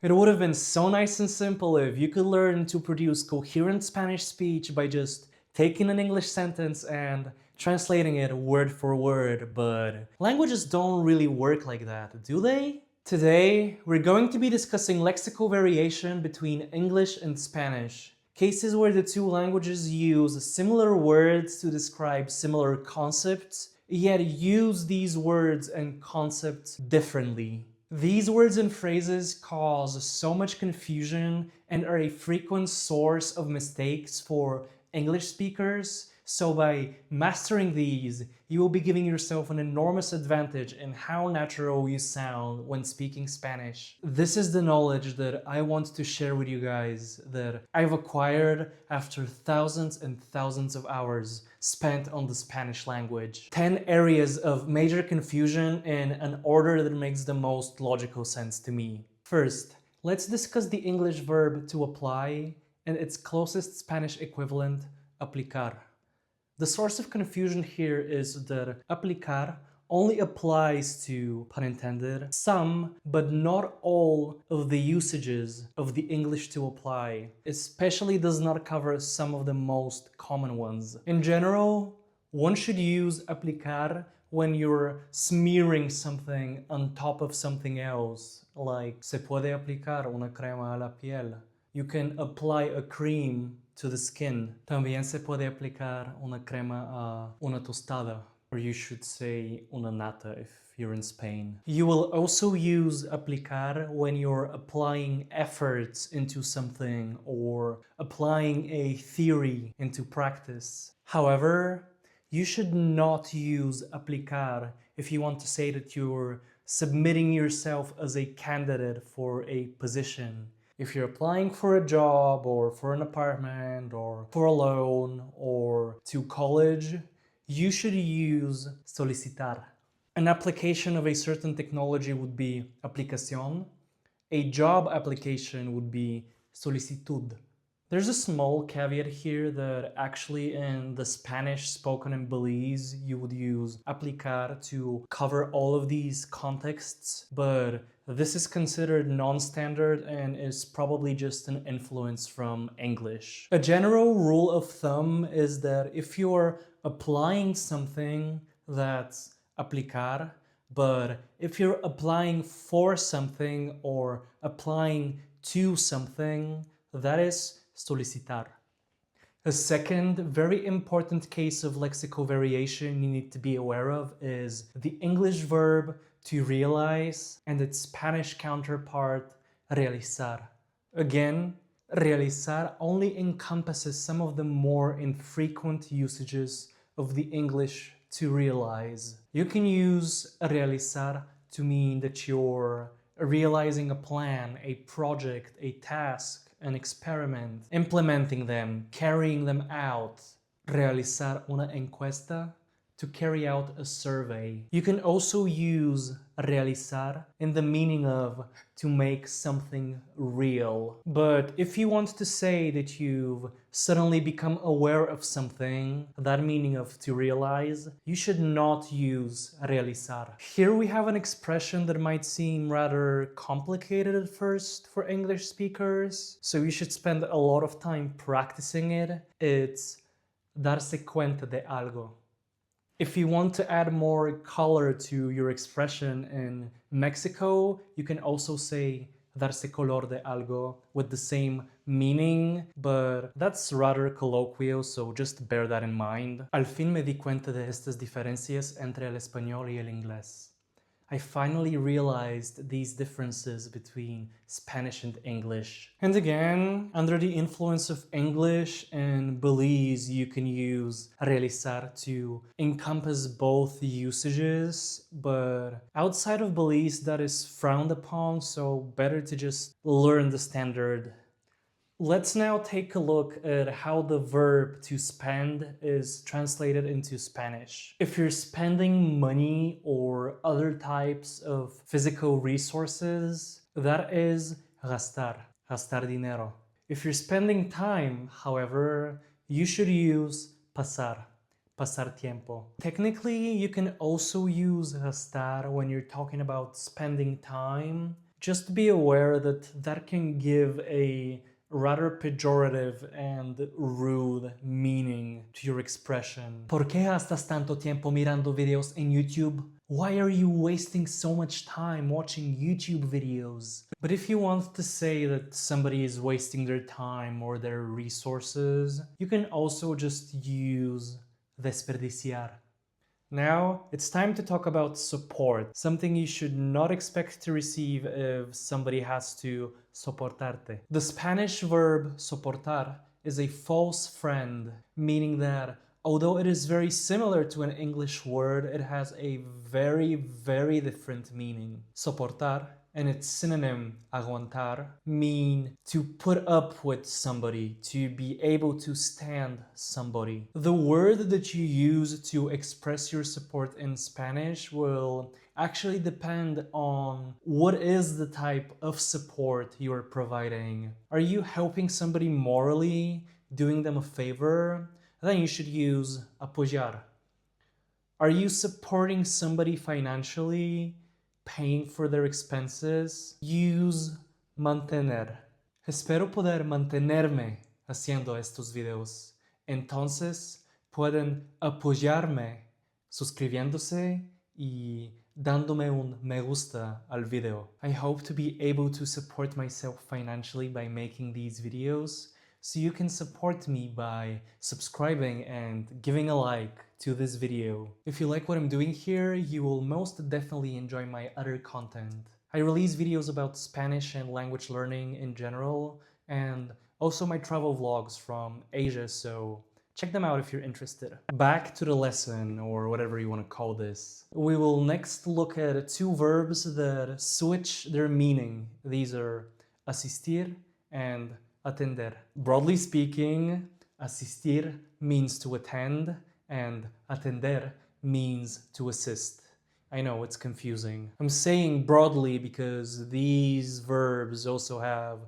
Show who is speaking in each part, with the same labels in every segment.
Speaker 1: It would have been so nice and simple if you could learn to produce coherent Spanish speech by just taking an English sentence and translating it word for word, but languages don't really work like that, do they? Today, we're going to be discussing lexical variation between English and Spanish, cases where the two languages use similar words to describe similar concepts, yet use these words and concepts differently. These words and phrases cause so much confusion and are a frequent source of mistakes for English speakers, so by mastering these, you will be giving yourself an enormous advantage in how natural you sound when speaking Spanish. This is the knowledge that I want to share with you guys that I've acquired after thousands and thousands of hours spent on the Spanish language. 10 areas of major confusion in an order that makes the most logical sense to me. First, let's discuss the English verb to apply and its closest Spanish equivalent, aplicar. The source of confusion here is that aplicar only applies to, pun intended, some but not all of the usages of the English to apply, especially does not cover some of the most common ones. In general, one should use aplicar when you're smearing something on top of something else, like se puede aplicar una crema a la piel. You can apply a cream to the skin. También se puede aplicar una crema a una tostada, or you should say una nata if you're in Spain. You will also use aplicar when you're applying efforts into something or applying a theory into practice. However, you should not use aplicar if you want to say that you're submitting yourself as a candidate for a position. If you're applying for a job or for an apartment or for a loan or to college, you should use solicitar. An application of a certain technology would be aplicación. A job application would be solicitud. There's a small caveat here that actually in the Spanish spoken in Belize, you would use aplicar to cover all of these contexts, but this is considered non-standard and is probably just an influence from English. A general rule of thumb is that if you're applying something, that's aplicar, but if you're applying for something or applying to something, that is solicitar. A second very important case of lexical variation you need to be aware of is the English verb to realize and its Spanish counterpart, realizar. Again, realizar only encompasses some of the more infrequent usages of the English to realize. You can use realizar to mean that you're realizing a plan, a project, a task, an experiment, implementing them, carrying them out. Realizar una encuesta, to carry out a survey. You can also use realizar in the meaning of to make something real. But if you want to say that you've suddenly become aware of something, that meaning of to realize, you should not use realizar. Here we have an expression that might seem rather complicated at first for English speakers, so you should spend a lot of time practicing it. It's darse cuenta de algo. If you want to add more color to your expression in Mexico, you can also say darse color de algo with the same meaning, but that's rather colloquial, so just bear that in mind. Al fin me di cuenta de estas diferencias entre el español y el inglés. I finally realized these differences between Spanish and English. And again, under the influence of English and Belize, you can use realizar to encompass both usages, but outside of Belize, that is frowned upon, so better to just learn the standard. Let's now take a look at how the verb to spend is translated into Spanish. If you're spending money or other types of physical resources, that is gastar, gastar dinero. If you're spending time, however, you should use pasar, pasar tiempo. Technically, you can also use gastar when you're talking about spending time, Just be aware that that can give a rather pejorative and rude meaning to your expression. ¿Por qué gastas tanto tiempo mirando videos en YouTube? Why are you wasting so much time watching YouTube videos? But if you want to say that somebody is wasting their time or their resources, you can also just use desperdiciar. Now, it's time to talk about support, something you should not expect to receive if somebody has to soportarte. The Spanish verb soportar is a false friend, meaning that although it is very similar to an English word, it has a very, very different meaning. Soportar and its synonym aguantar mean to put up with somebody, to be able to stand somebody. The word that you use to express your support in Spanish will actually depend on what is the type of support you're providing. Are you helping somebody morally, doing them a favor? Then you should use apoyar. Are you supporting somebody financially, paying for their expenses? Use mantener. Espero poder mantenerme haciendo estos videos. Entonces pueden apoyarme suscribiéndose y dándome un me gusta al video. I hope to be able to support myself financially by making these videos, so you can support me by subscribing and giving a like to this video. If you like what I'm doing here, you will most definitely enjoy my other content. I release videos about Spanish and language learning in general, and also my travel vlogs from Asia, so check them out if you're interested. Back to the lesson, or whatever you want to call this. We will next look at two verbs that switch their meaning. These are asistir and atender. Broadly speaking, asistir means to attend and atender means to assist. I know it's confusing. I'm saying broadly because these verbs also have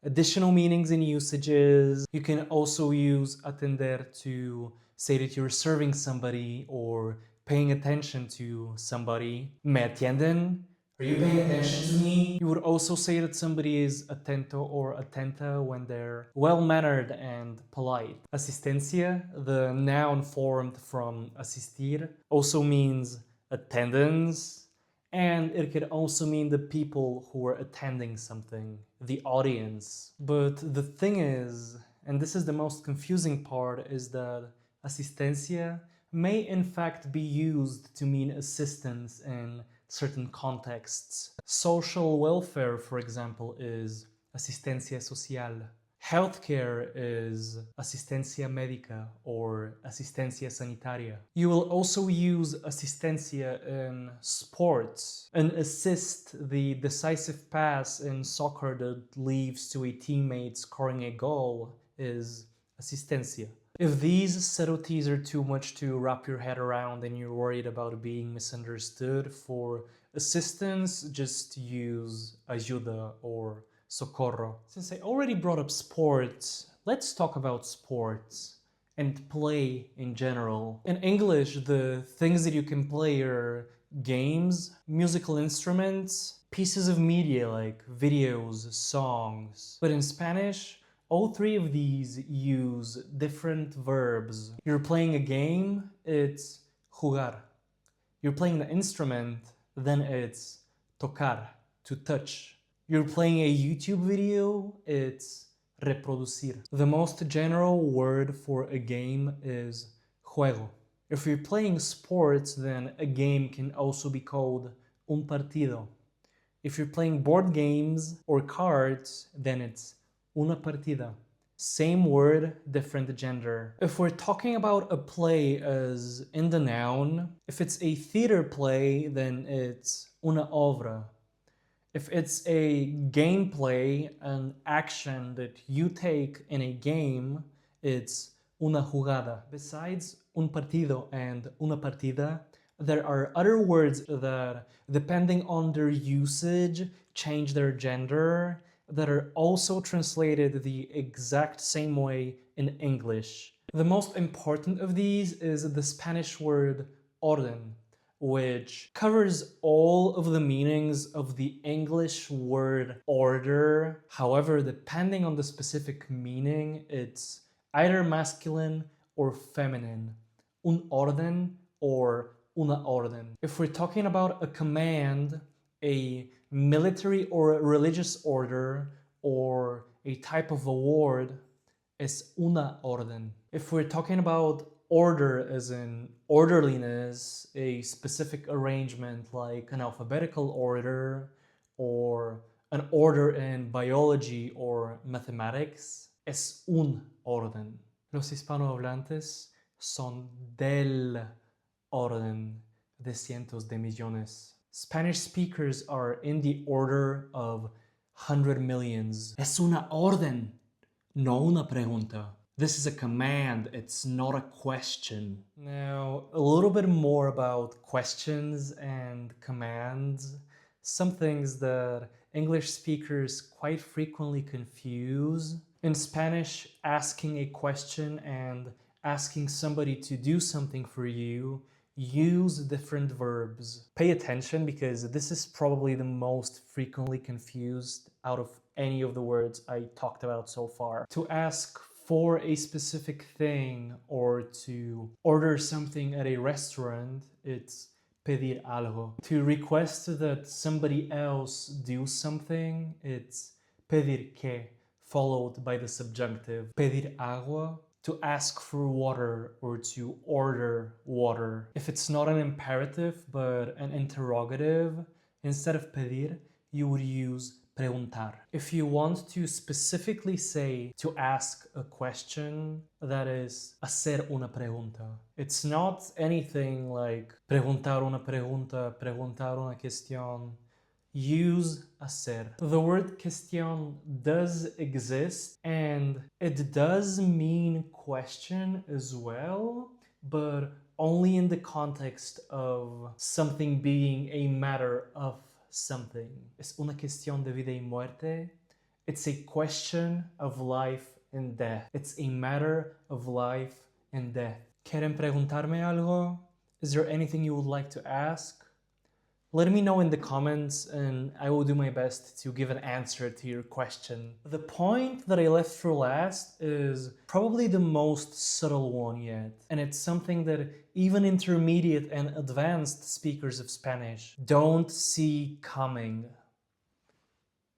Speaker 1: additional meanings and usages. You can also use atender to say that you're serving somebody or paying attention to somebody. ¿Me atienden? Are you paying attention to me? You would also say that somebody is atento or atenta when they're well-mannered and polite. Asistencia, the noun formed from asistir, also means attendance, and it could also mean the people who are attending something, the audience. But the thing is, and this is the most confusing part, is that asistencia may in fact be used to mean assistance in certain contexts. Social welfare, for example, is asistencia social. Healthcare is asistencia médica or asistencia sanitaria. You will also use asistencia in sports. An assist, the decisive pass in soccer that leads to a teammate scoring a goal, is asistencia. If these subtleties are too much to wrap your head around and you're worried about being misunderstood, for assistance, just use ayuda or socorro. Since I already brought up sports, let's talk about sports and play in general. In English, the things that you can play are games, musical instruments, pieces of media like videos, songs. But in Spanish, all three of these use different verbs. You're playing a game, it's jugar. You're playing the instrument, then it's tocar, to touch. You're playing a YouTube video, it's reproducir. The most general word for a game is juego. If you're playing sports, then a game can also be called un partido. If you're playing board games or cards, then it's una partida. Same word, different gender. If we're talking about a play as in the noun, if it's a theater play, then it's una obra. If it's a gameplay, an action that you take in a game, it's una jugada. Besides un partido and una partida, there are other words that, depending on their usage, change their gender, that are also translated the exact same way in English. The most important of these is the Spanish word orden, which covers all of the meanings of the English word order. However, depending on the specific meaning, it's either masculine or feminine. Un orden or una orden. If we're talking about a command, a military or religious order, or a type of award, es una orden. If we're talking about order as in orderliness, a specific arrangement like an alphabetical order or an order in biology or mathematics, es un orden. Los hispanohablantes son del orden de cientos de millones. Spanish speakers are in the order of 100 millions. Es una orden, no una pregunta. This is a command, it's not a question. Now, a little bit more about questions and commands. Some things that English speakers quite frequently confuse. In Spanish, asking a question and asking somebody to do something for you use different verbs. Pay attention because this is probably the most frequently confused out of any of the words I talked about so far. To ask for a specific thing or to order something at a restaurant, it's pedir algo. To request that somebody else do something, it's pedir que, followed by the subjunctive. Pedir agua, to ask for water or to order water. If it's not an imperative but an interrogative, instead of pedir, you would use preguntar. If you want to specifically say to ask a question, that is hacer una pregunta. It's not anything like preguntar una pregunta, preguntar una cuestión. Use hacer. The word question does exist and it does mean question as well, but only in the context of something being a matter of something. Es una cuestión de vida y muerte. It's a question of life and death. It's a matter of life and death. ¿Quieren preguntarme algo? Is there anything you would like to ask? Let me know in the comments and I will do my best to give an answer to your question. The point that I left for last is probably the most subtle one yet, and it's something that even intermediate and advanced speakers of Spanish don't see coming.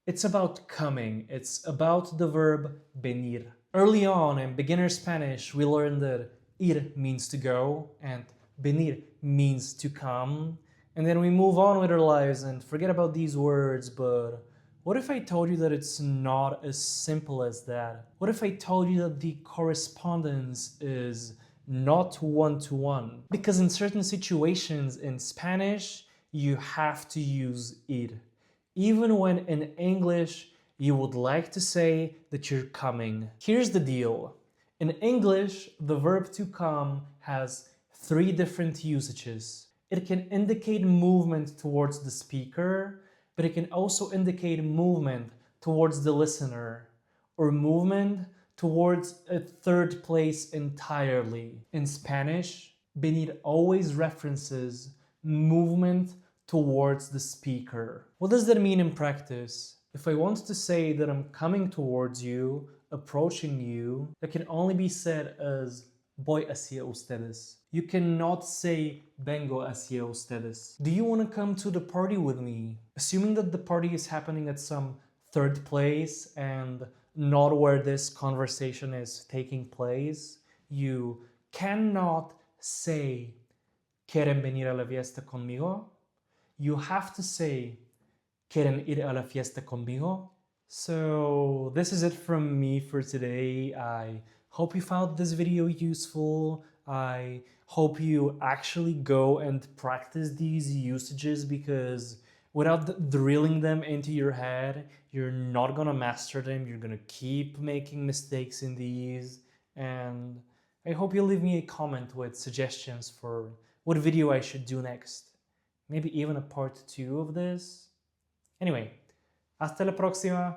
Speaker 1: It's about coming. It's about the verb venir. Early on in beginner Spanish, we learned that ir means to go and venir means to come. And then we move on with our lives and forget about these words, but what if I told you that it's not as simple as that? What if I told you that the correspondence is not one-to-one? Because in certain situations in Spanish, you have to use ir. Even when in English, you would like to say that you're coming. Here's the deal. In English, the verb to come has 3 different usages. It can indicate movement towards the speaker, but it can also indicate movement towards the listener, or movement towards a third place entirely. In Spanish, venir always references movement towards the speaker. What does that mean in practice? If I want to say that I'm coming towards you, approaching you, that can only be said as voy hacia ustedes. You cannot say vengo hacia ustedes. Do you want to come to the party with me? Assuming that the party is happening at some third place and not where this conversation is taking place, you cannot say ¿Quieren venir a la fiesta conmigo? You have to say ¿Quieren ir a la fiesta conmigo? So this is it from me for today. I hope you found this video useful. I hope you actually go and practice these usages because without drilling them into your head, you're not gonna master them. You're gonna keep making mistakes in these. And I hope you leave me a comment with suggestions for what video I should do next. Maybe even a part 2 of this. Anyway, hasta la próxima.